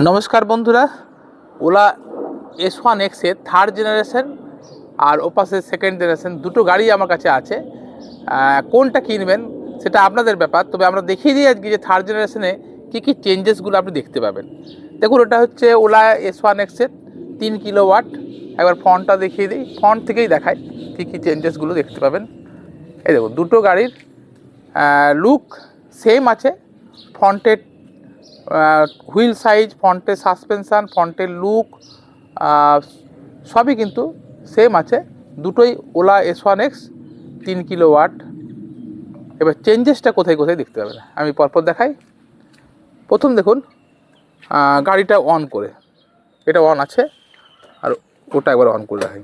नमस्कार बंधुरा ओला S1X এর থার্ড জেনারেশন আর ওপাসের সেকেন্ড জেনারেশন দুটো গাড়ি আমার কাছে আছে। কোনটা কিনবেন সেটা আপনাদের ব্যাপার, তবে আমরা দেখিয়ে দিই আজকে যে থার্ড জেনারেশনে কী কী চেঞ্জেসগুলো আপনি দেখতে পাবেন। দেখুন, ওটা হচ্ছে ওলা S1X এর 3 কিলোওয়াট। একবার ফ্রন্টটা দেখিয়ে দিই, ফ্রন্ট থেকেই দেখাই কী কী চেঞ্জেসগুলো দেখতে পাবেন। এই দেখুন, দুটো গাড়ির লুক সেম আছে। ফ্রন্টের হুইল সাইজ, ফ্রন্টের সাসপেনশান, ফ্রন্টের লুক সবই কিন্তু সেম আছে। দুটোই ওলা S1X 3 কিলোওয়াট। এবার চেঞ্জেসটা কোথায় কোথায় দেখতে পাবেন আমি পরপর দেখাই। প্রথম দেখুন, গাড়িটা অন করে, এটা অন আছে আর ওটা একবার অন করে দেখাই।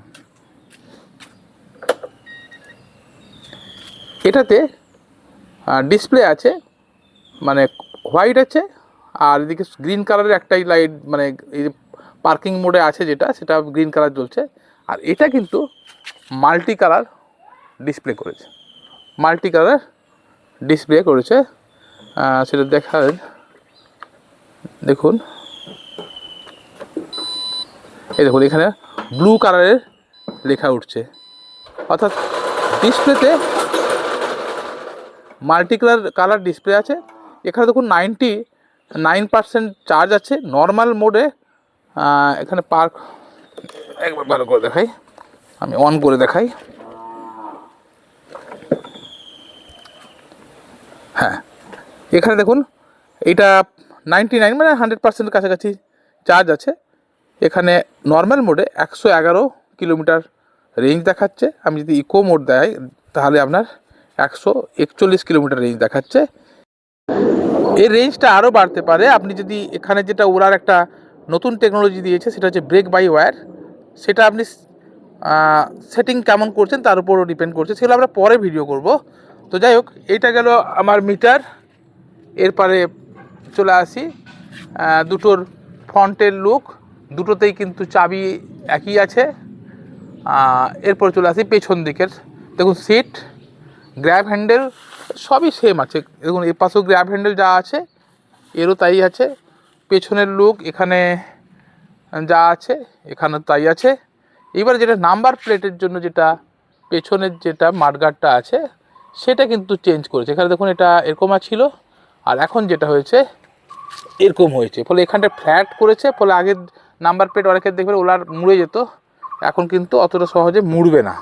এটাতে ডিসপ্লে আছে, মানে হোয়াইট আছে, আর এদিকে গ্রিন কালারের একটাই লাইট, মানে এই পার্কিং মোডে আছে যেটা, সেটা গ্রিন কালার জ্বলছে। আর এটা কিন্তু মাল্টি কালার ডিসপ্লে করেছে, মাল্টি কালার ডিসপ্লে করেছে। সেটা দেখার দেখুন, এই দেখুন এখানে ব্লু কালারের লেখা উঠছে, অর্থাৎ ডিসপ্লেতে মাল্টি কালার ডিসপ্লে আছে। এখানে দেখুন 99% চার্জ আছে নর্মাল মোডে। এখানে পার্ক একবার ভালো করে দেখাই, আমি অন করে দেখাই। হ্যাঁ, এখানে দেখুন এইটা 99 মানে 100% কাছাকাছি চার্জ আছে। এখানে নর্মাল মোডে 111 কিলোমিটার রেঞ্জ দেখাচ্ছে। আমি যদি ইকো মোড দেয় তাহলে আপনার 141 কিলোমিটার রেঞ্জ দেখাচ্ছে। এর রেঞ্জটা আরও বাড়তে পারে আপনি যদি, এখানে যেটা ওলার একটা নতুন টেকনোলজি দিয়েছে সেটা হচ্ছে ব্রেক বাই ওয়্যার। সেটা আপনি সেটিং কেমন করছেন তার উপরও ডিপেন্ড করছে, সেগুলো আমরা পরে ভিডিও করব। তো যাই হোক, এইটা গেল আমার মিটার। এরপরে চলে আসি দুটোর ফ্রন্টের লুক, দুটোতেই কিন্তু চাবি একই আছে। এরপর চলে আসি পেছন দিকের, দেখুন সিট, গ্র্যাব হ্যান্ডেল সবই সেম আছে। দেখুন এর পাশেও গ্র্যাব হ্যান্ডেল যা আছে এরও তাই আছে। পেছনের লুক এখানে যা আছে এখানে তাই আছে। এবার যেটা নাম্বার প্লেটের জন্য যেটা পেছনের যেটা মাডগার্ডটা আছে সেটা কিন্তু চেঞ্জ করেছে। এখানে দেখুন এটা এরকম ছিল, আর এখন যেটা হয়েছে এরকম হয়েছে, ফলে এখানটা ফ্ল্যাট করেছে। ফলে আগের নাম্বার প্লেট অনেকের দেখবেন ওলার মুড়ে যেত, এখন কিন্তু অতটা সহজে মুড়বে না।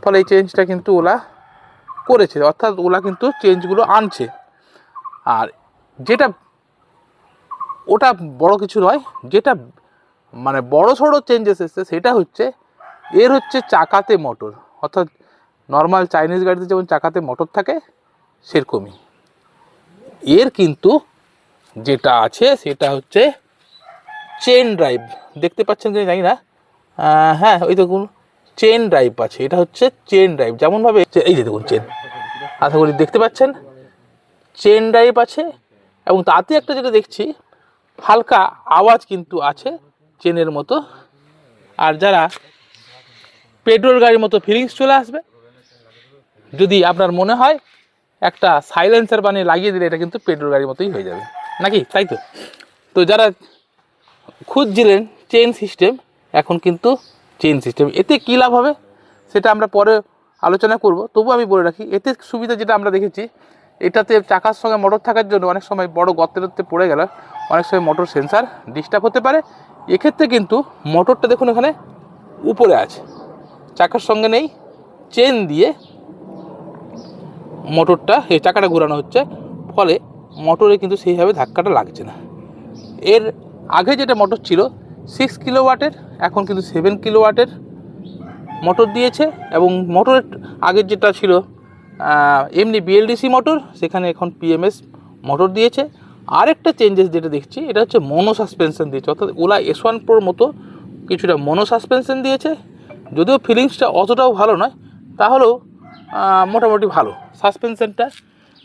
ফলে এই চেঞ্জটা কিন্তু ওলা করেছে, অর্থাৎ ওলা কিন্তু চেঞ্জগুলো আনছে। আর যেটা ওটা বড় কিছু নয়, যেটা মানে বড় সড়ো চেঞ্জেস এসছে সেটা হচ্ছে এর হচ্ছে চাকাতে মোটর। অর্থাৎ নর্মাল চাইনিজ গাড়িতে যেমন চাকাতে মোটর থাকে সেরকমই এর কিন্তু যেটা আছে সেটা হচ্ছে চেন ড্রাইভ। দেখতে পাচ্ছেন কি জানি না, হ্যাঁ ওই দেখুন চেন ড্রাইভ আছে। এটা হচ্ছে চেন ড্রাইভ, যেমনভাবে এই যে দেখুন চেন, আশা করি দেখতে পাচ্ছেন চেন ড্রাইভ আছে। এবং তাতে একটা যেটা দেখছি হালকা আওয়াজ কিন্তু আছে চেনের মতো। আর যারা পেট্রোল গাড়ির মতো ফিলিংস চলে আসবে, যদি আপনার মনে হয় একটা সাইলেন্সার বানিয়ে লাগিয়ে দিলে এটা কিন্তু পেট্রোল গাড়ির মতোই হয়ে যাবে নাকি, তাই তো? তো যারা খুঁজছিলেন চেন সিস্টেম, এখন কিন্তু চেন সিস্টেম। এতে কী লাভ হবে সেটা আমরা পরে আলোচনা করব, তবু আমি বলে রাখি এতে সুবিধা যেটা আমরা দেখেছি, এটাতে চাকার সঙ্গে মোটর থাকার জন্য অনেক সময় বড় গর্তে পড়ে গেলে অনেক সময় মোটর সেন্সার ডিস্টার্ব হতে পারে। এক্ষেত্রে কিন্তু মোটরটা দেখুন এখানে উপরে আছে, চাকার সঙ্গে নেই, চেন দিয়ে মোটরটা এই চাকাটা ঘোরানো হচ্ছে, ফলে মোটরে কিন্তু সেইভাবে ধাক্কাটা লাগছে না। এর আগে যেটা মোটর ছিল 6 কিলোওয়াটের, এখন কিন্তু 7 কিলোওয়াটের মোটর দিয়েছে। এবং মোটরের আগের যেটা ছিল এমনি BLDC মোটর, সেখানে এখন PMS মোটর দিয়েছে। আরেকটা চেঞ্জেস যেটা দেখছি এটা হচ্ছে মনো সাসপেনশন দিয়েছে, অর্থাৎ ওলা S1 Proর মতো কিছুটা মনো সাসপেনশন দিয়েছে। যদিও ফিলিংসটা অতটাও ভালো নয়, তাহলেও মোটামুটি ভালো। সাসপেনশনটা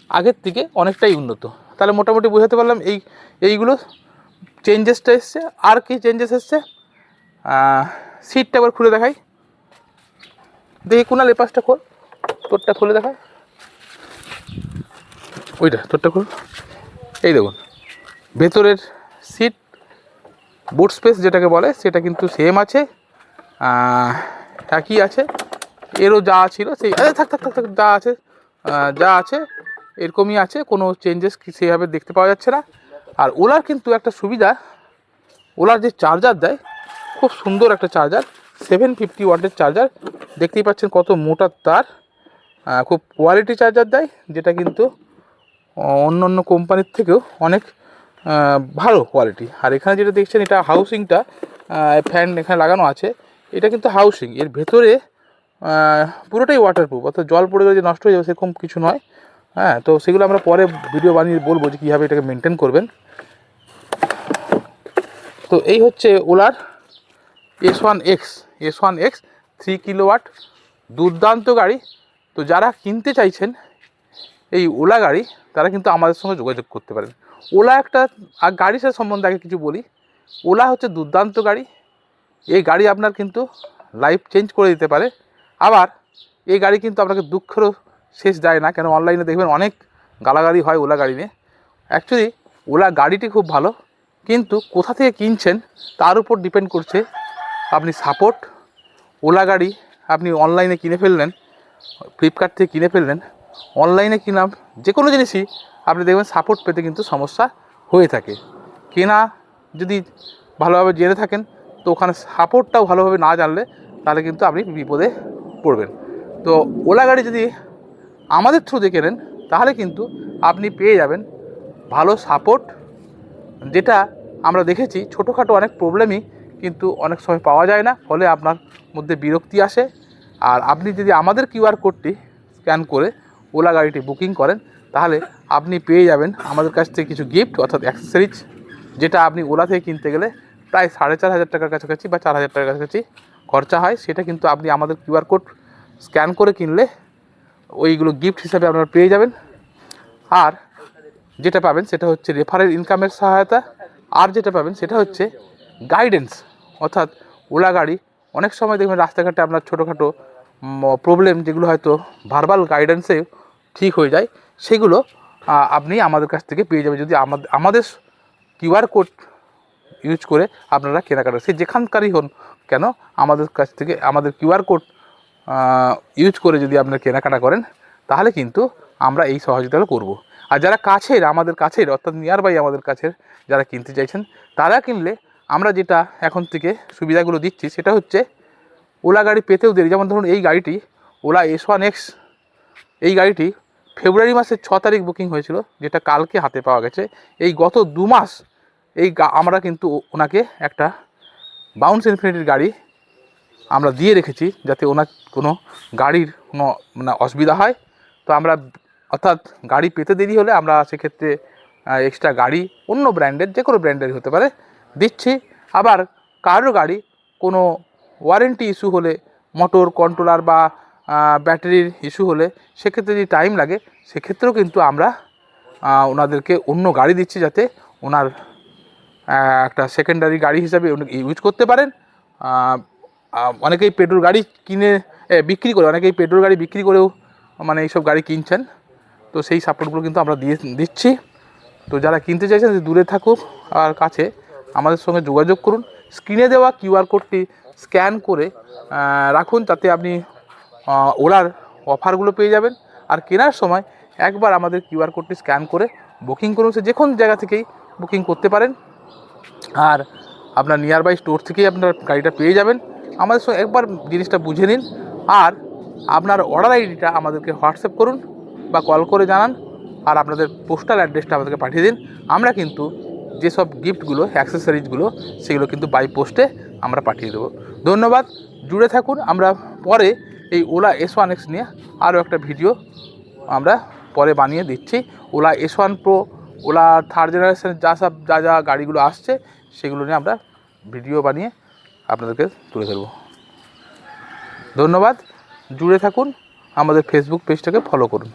আগের থেকে অনেকটাই উন্নত। তাহলে মোটামুটি বোঝাতে পারলাম এইগুলো চেঞ্জেসটা এসছে। আর কি চেঞ্জেস এসছে, সিটটা একবার খুলে দেখাই, দেখি কোনাল এ পাশটা খোল, তোরটা খুলে দেখায়, ওইটা তোরটা খোল। এই দেখুন ভেতরের সিট বুট স্পেস যেটাকে বলে সেটা কিন্তু সেম আছে, একই আছে। এরও যা ছিল সেই থাক থাক থাক থাক যা আছে এরকমই আছে, কোনো চেঞ্জেস সেভাবে দেখতে পাওয়া যাচ্ছে না। আর ওলার কিন্তু একটা সুবিধা, ওলার যে চার্জার দেয় খুব সুন্দর একটা চার্জার, 750 ওয়াটের চার্জার, দেখতেই পাচ্ছেন কত মোটা তার, খুব কোয়ালিটি চার্জার দেয়, যেটা কিন্তু অন্য অন্য কোম্পানির থেকেও অনেক ভালো কোয়ালিটি। আর এখানে যেটা দেখছেন এটা হাউসিংটা, ফ্যান এখানে লাগানো আছে, এটা কিন্তু হাউসিং, এর ভেতরে পুরোটাই ওয়াটারপ্রুফ, অর্থাৎ জল পড়ে গেলে যে নষ্ট হয়ে যাবে সেরকম কিছু নয়। হ্যাঁ, তো সেগুলো আমরা পরে ভিডিও বানিয়ে বলবো যে কীভাবে এটাকে মেনটেন করবেন। তো এই হচ্ছে ওলার S1X 3 কিলোওয়াট দুর্দান্ত গাড়ি। তো যারা কিনতে চাইছেন এই ওলা গাড়ি, তারা কিন্তু আমাদের সঙ্গে যোগাযোগ করতে পারেন। ওলা একটা গাড়ি সম্বন্ধে আগে কিছু বলি, ওলা হচ্ছে দুর্দান্ত গাড়ি। এই গাড়ি আপনার কিন্তু লাইফ চেঞ্জ করে দিতে পারে। আবার এই গাড়ি কিন্তু আপনাকে দুঃখেরও শেষ দেয় না, কেন অনলাইনে দেখবেন অনেক গালাগালি হয় ওলা গাড়ি নিয়ে। অ্যাকচুয়ালি ওলা গাড়িটি খুব ভালো, কিন্তু কোথা থেকে কিনছেন তার উপর ডিপেন্ড করছে আপনি সাপোর্ট। ওলা গাড়ি আপনি অনলাইনে কিনে ফেললেন, ফ্লিপকার্ট থেকে কিনে ফেললেন, অনলাইনে কিনা যে কোনো জিনিসই আপনি দেখবেন সাপোর্ট পেতে কিন্তু সমস্যা হয়ে থাকে। কেনা যদি ভালোভাবে জেনে থাকেন, তো ওখানে সাপোর্টটাও ভালোভাবে না জানলে তাহলে কিন্তু আপনি বিপদে পড়বেন। তো ওলা গাড়ি যদি আমাদের থ্রু দিয়ে কেনেন, তাহলে কিন্তু আপনি পেয়ে যাবেন ভালো সাপোর্ট, যেটা আমরা দেখেছি ছোটোখাটো অনেক প্রবলেমই কিন্তু অনেক সময় পাওয়া যায় না, ফলে আপনার মধ্যে বিরক্তি আসে। আর আপনি যদি আমাদের কিউআর কোডটি স্ক্যান করে ওলা গাড়িটি বুকিং করেন, তাহলে আপনি পেয়ে যাবেন আমাদের কাছ থেকে কিছু গিফট, অর্থাৎ অ্যাক্সেসরিজ, যেটা আপনি ওলা থেকে কিনতে গেলে প্রায় 4,500 টাকার কাছাকাছি বা 4,000 টাকার কাছাকাছি খরচা হয়। সেটা কিন্তু আপনি আমাদের কিউআর কোড স্ক্যান করে কিনলে ওইগুলো গিফট হিসাবে আপনারা পেয়ে যাবেন। আর যেটা পাবেন সেটা হচ্ছে রেফারেল ইনকামের সহায়তা, আর যেটা পাবেন সেটা হচ্ছে গাইডেন্স। অর্থাৎ ওলা গাড়ি অনেক সময় দেখবেন রাস্তাঘাটে আপনার ছোটোখাটো প্রবলেম, যেগুলো হয়তো ভার্বাল গাইডেন্সে ঠিক হয়ে যায়, সেগুলো আপনি আমাদের কাছ থেকে পেয়ে যাবেন যদি আমাদের কিউআর কোড ইউজ করে আপনারা কেনাকাটা, সে যেখানকারই হন কেন, আমাদের কাছ থেকে আমাদের কিউআর কোড ইউজ করে যদি আপনারা কেনাকাটা করেন, তাহলে কিন্তু আমরা এই সহযোগিতাটা করব। আর যারা কাছের, আমাদের কাছের অর্থাৎ নিয়ার বাই আমাদের কাছের যারা কিনতে চাইছেন, তারা কিনলে আমরা যেটা এখন থেকে সুবিধাগুলো দিচ্ছি সেটা হচ্ছে ওলা গাড়ি পেতেও দেরি। যেমন ধরুন এই গাড়িটি ওলা S1X, এই গাড়িটি ফেব্রুয়ারি মাসের 6 তারিখ বুকিং হয়েছিল, যেটা কালকে হাতে পাওয়া গেছে। এই গত 2 মাস আমরা কিন্তু ওনাকে একটা বাউন্স ইনফিনিটির গাড়ি আমরা দিয়ে রেখেছি, যাতে ওনার কোনো গাড়ির কোনো মানে অসুবিধা হয়। তো আমরা অর্থাৎ গাড়ি পেতে দেরি হলে আমরা সেক্ষেত্রে এক্সট্রা গাড়ি অন্য ব্র্যান্ডের, যে কোনো ব্র্যান্ডের হতে পারে, দিচ্ছি। আবার কারোর গাড়ি কোনো ওয়ারেন্টি ইস্যু হলে, মোটর কন্ট্রোলার বা ব্যাটারির ইস্যু হলে, সেক্ষেত্রে যদি টাইম লাগে, সেক্ষেত্রেও কিন্তু আমরা ওনাদেরকে অন্য গাড়ি দিচ্ছি, যাতে ওনার একটা সেকেন্ডারি গাড়ি হিসাবে ইউজ করতে পারেন। অনেকেই পেট্রোল গাড়ি বিক্রি করে, অনেকেই পেট্রোল গাড়ি বিক্রি করেও মানে এইসব গাড়ি কিনছেন। তো সেই সাপোর্টগুলো কিন্তু আমরা দিচ্ছি। তো যারা কিনতে চাইছেন, দূরে থাকুক আর কাছে, আমাদের সঙ্গে যোগাযোগ করুন। স্ক্রিনে দেওয়া কিউআর কোডটি স্ক্যান করে রাখুন, তাতে আপনি ওলার অফারগুলো পেয়ে যাবেন। আর কেনার সময় একবার আমাদের কিউআর কোডটি স্ক্যান করে বুকিং করুন, সে যে কোনো জায়গা থেকেই বুকিং করতে পারেন। আর আপনার নিয়ার বাই স্টোর থেকেই আপনার গাড়িটা পেয়ে যাবেন। আমাদের সঙ্গে একবার জিনিসটা বুঝে নিন, আর আপনার অর্ডার আইডিটা আমাদেরকে হোয়াটসঅ্যাপ করুন বা কল করে জানান, আর আপনাদের পোস্টাল অ্যাড্রেসটা আমাদেরকে পাঠিয়ে দিন। আমরা কিন্তু যেসব গিফটগুলো, অ্যাক্সেসরিজগুলো, সেগুলো কিন্তু বাই পোস্টে আমরা পাঠিয়ে দেবো। ধন্যবাদ, জুড়ে থাকুন। আমরা পরে এই ওলা S1X নিয়ে আরও একটা ভিডিও আমরা পরে বানিয়ে দিচ্ছি। OLA S1 Pro, OLA third জেনারেশনের যা গাড়িগুলো আসছে, সেগুলো নিয়ে আমরা ভিডিও বানিয়ে আপনাদেরকে তুলে ধরব। ধন্যবাদ, জুড়ে থাকুন, আমাদের ফেসবুক পেজটাকে ফলো করুন।